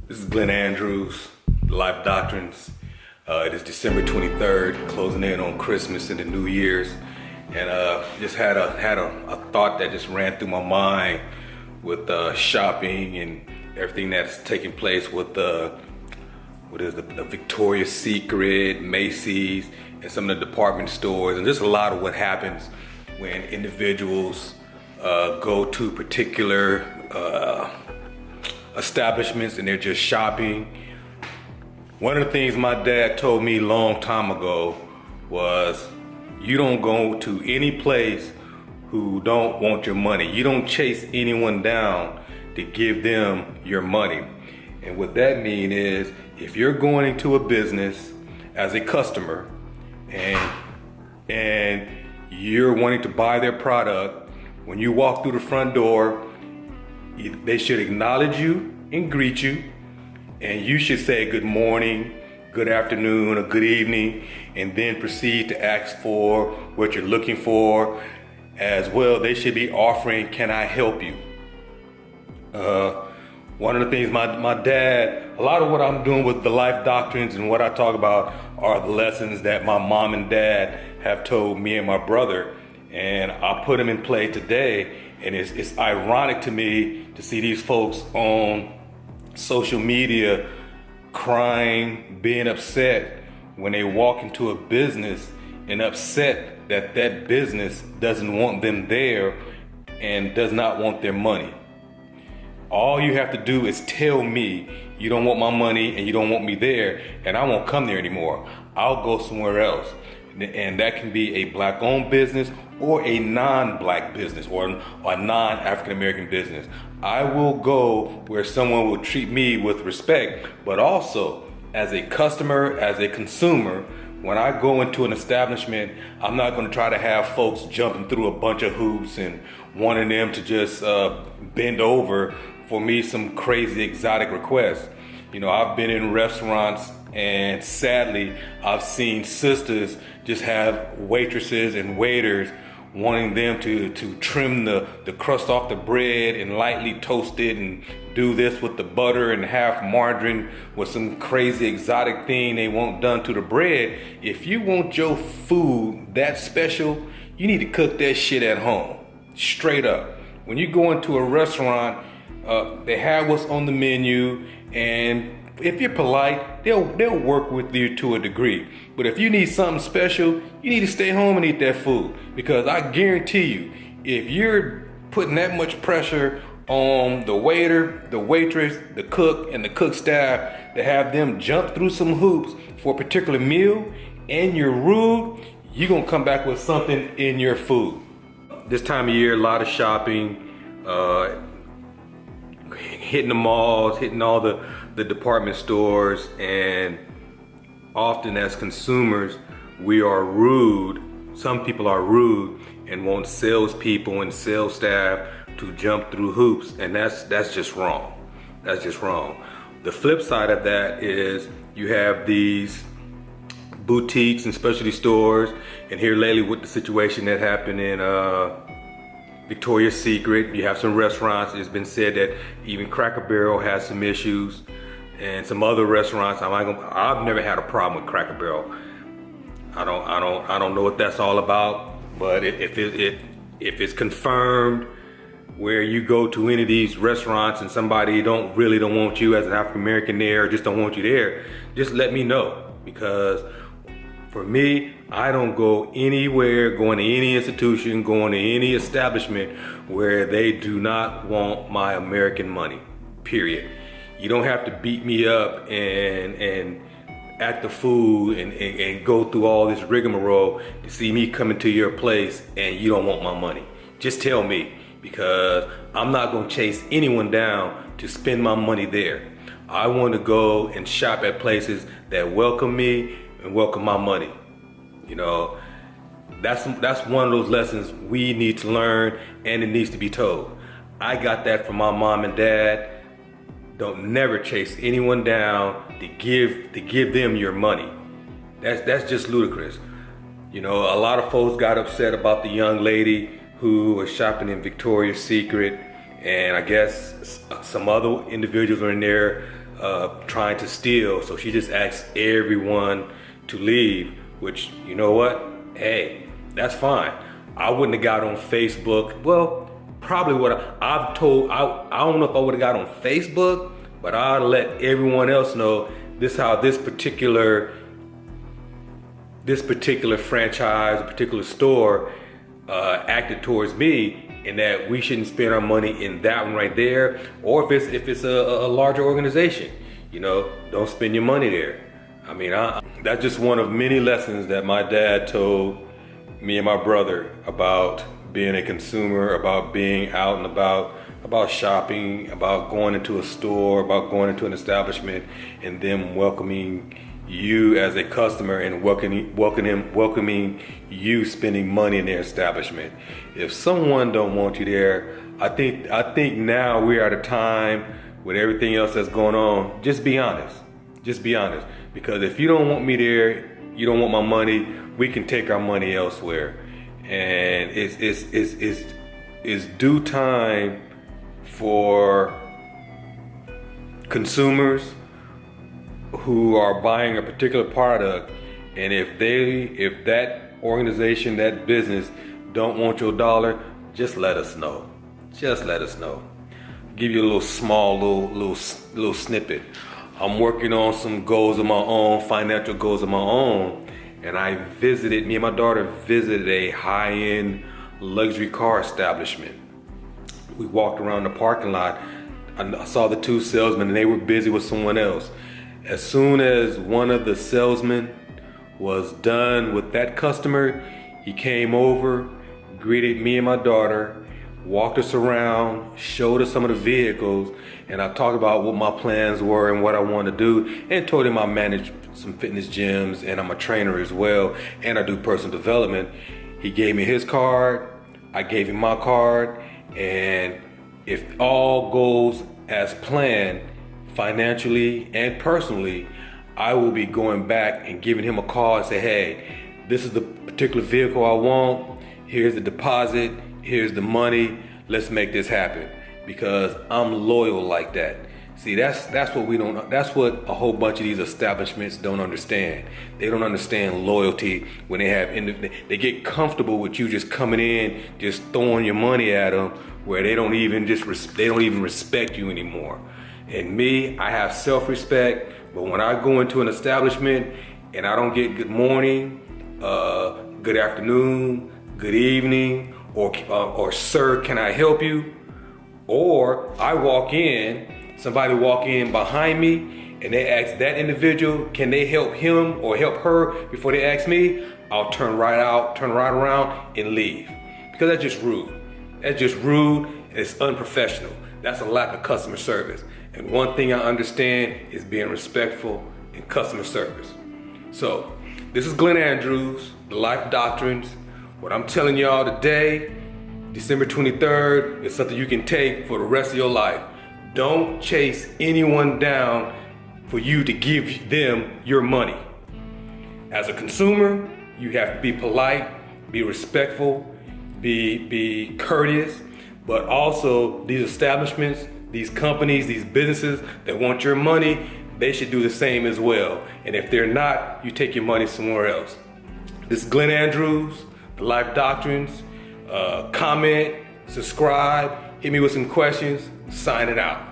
This is Glenn Andrews, Life Doctrines. It is December 23rd, closing in on Christmas and the New Year's, and just had a thought that just ran through my mind with shopping and everything that's taking place with the Victoria's Secret, Macy's, and some of the department stores, and just a lot of what happens when individuals go to particular establishments and they're just shopping. One of the things my dad told me a long time ago was, you don't go to any place who don't want your money. You don't chase anyone down to give them your money. And what that means is, if you're going into a business as a customer and you're wanting to buy their product, when you walk through the front door, they should acknowledge you and greet you, and you should say good morning, good afternoon, or good evening, and then proceed to ask for what you're looking for. As well, they should be offering, can I help you? One of the things my dad, a lot of what I'm doing with the Life Doctrines and what I talk about are the lessons that my mom and dad have told me and my brother, and I put them in play today. And it's ironic to me to see these folks on social media crying, being upset when they walk into a business, and upset that that business doesn't want them there and does not want their money. All you have to do is tell me you don't want my money and you don't want me there, and I won't come there anymore. I'll go somewhere else. And that can be a black-owned business or a non-black business or a non-African-American business. I will go where someone will treat me with respect, but also as a customer, as a consumer, when I go into an establishment, I'm not going to try to have folks jumping through a bunch of hoops and wanting them to just bend over for me some crazy exotic requests. You know, I've been in restaurants, and sadly, I've seen sisters just have waitresses and waiters wanting them to trim the crust off the bread and lightly toast it and do this with the butter and half margarine with some crazy exotic thing they want done to the bread. If you want your food that special, you need to cook that shit at home, straight up. When you go into a restaurant, they have what's on the menu, and if you're polite, they'll work with you to a degree. But if you need something special, you need to stay home and eat that food. Because I guarantee you, if you're putting that much pressure on the waiter, the waitress, the cook, and the cook staff to have them jump through some hoops for a particular meal, and you're rude, you're gonna come back with something in your food. This time of year, a lot of shopping, hitting the malls, hitting all the department stores, and often as consumers, we are rude. Some people are rude and want salespeople and sales staff to jump through hoops, and that's just wrong. That's just wrong. The flip side of that is you have these boutiques and specialty stores, and here lately with the situation that happened in Victoria's Secret, you have some restaurants. It's been said that even Cracker Barrel has some issues, and some other restaurants. I've never had a problem with Cracker Barrel. I don't know what that's all about. But if it's confirmed where you go to any of these restaurants and somebody don't want you as an African American there, or just don't want you there, just let me know. Because for me, I don't go anywhere, going to any institution, going to any establishment where they do not want my American money, period. You don't have to beat me up and act the fool and go through all this rigmarole to see me coming to your place and you don't want my money. Just tell me, because I'm not gonna chase anyone down to spend my money there. I want to go and shop at places that welcome me and welcome my money. You know, that's one of those lessons we need to learn, and it needs to be told. I got that from my mom and dad. Don't never chase anyone down to give them your money. That's just ludicrous. You know, a lot of folks got upset about the young lady who was shopping in Victoria's Secret, and I guess some other individuals are in there trying to steal. So she just asked everyone to leave, which, you know what? Hey, that's fine. I wouldn't have got on Facebook. Well, probably what I don't know if I would have got on Facebook, but I'll let everyone else know this how this particular franchise, particular store acted towards me, and that we shouldn't spend our money in that one right there. Or if it's a larger organization, you know, don't spend your money there. I mean, that's just one of many lessons that my dad told me and my brother about being a consumer, about being out and about shopping, about going into a store, about going into an establishment, and them welcoming you as a customer and welcoming you spending money in their establishment. If someone don't want you there, I think now we're at a time with everything else that's going on. Just be honest. Just be honest. Because if you don't want me there, you don't want my money, we can take our money elsewhere. And it's due time for consumers who are buying a particular product, and if that organization, that business don't want your dollar, just let us know. Just let us know. Give you a little small little snippet. I'm working on some goals of my own, financial goals of my own, and me and my daughter visited a high-end luxury car establishment. We walked around the parking lot. I saw the two salesmen, and they were busy with someone else. As soon as one of the salesmen was done with that customer, he came over, greeted me and my daughter, walked us around, showed us some of the vehicles, and I talked about what my plans were and what I wanted to do, and told him I manage some fitness gyms and I'm a trainer as well, and I do personal development. He gave me his card, I gave him my card, and if all goes as planned, financially and personally, I will be going back and giving him a call and say, hey, this is the particular vehicle I want. Here's the deposit. Here's the money. Let's make this happen, because I'm loyal like that. See, that's what a whole bunch of these establishments don't understand. They don't understand loyalty when they get comfortable with you just coming in, just throwing your money at them, where they don't even respect you anymore. And me, I have self-respect, but when I go into an establishment and I don't get good morning, good afternoon, good evening, or sir, can I help you? Or I walk in, somebody walk in behind me and they ask that individual, can they help him or help her before they ask me? I'll turn right around and leave. Because that's just rude. That's just rude and it's unprofessional. That's a lack of customer service. And one thing I understand is being respectful in customer service. So, this is Glenn Andrews, the Life Doctrines. What I'm telling y'all today, December 23rd, is something you can take for the rest of your life. Don't chase anyone down for you to give them your money. As a consumer, you have to be polite, be respectful, be courteous, but also these establishments, these companies, these businesses that want your money, they should do the same as well. And if they're not, you take your money somewhere else. This is Glenn Andrews, the Life Doctrines. Comment, subscribe, hit me with some questions, sign it out.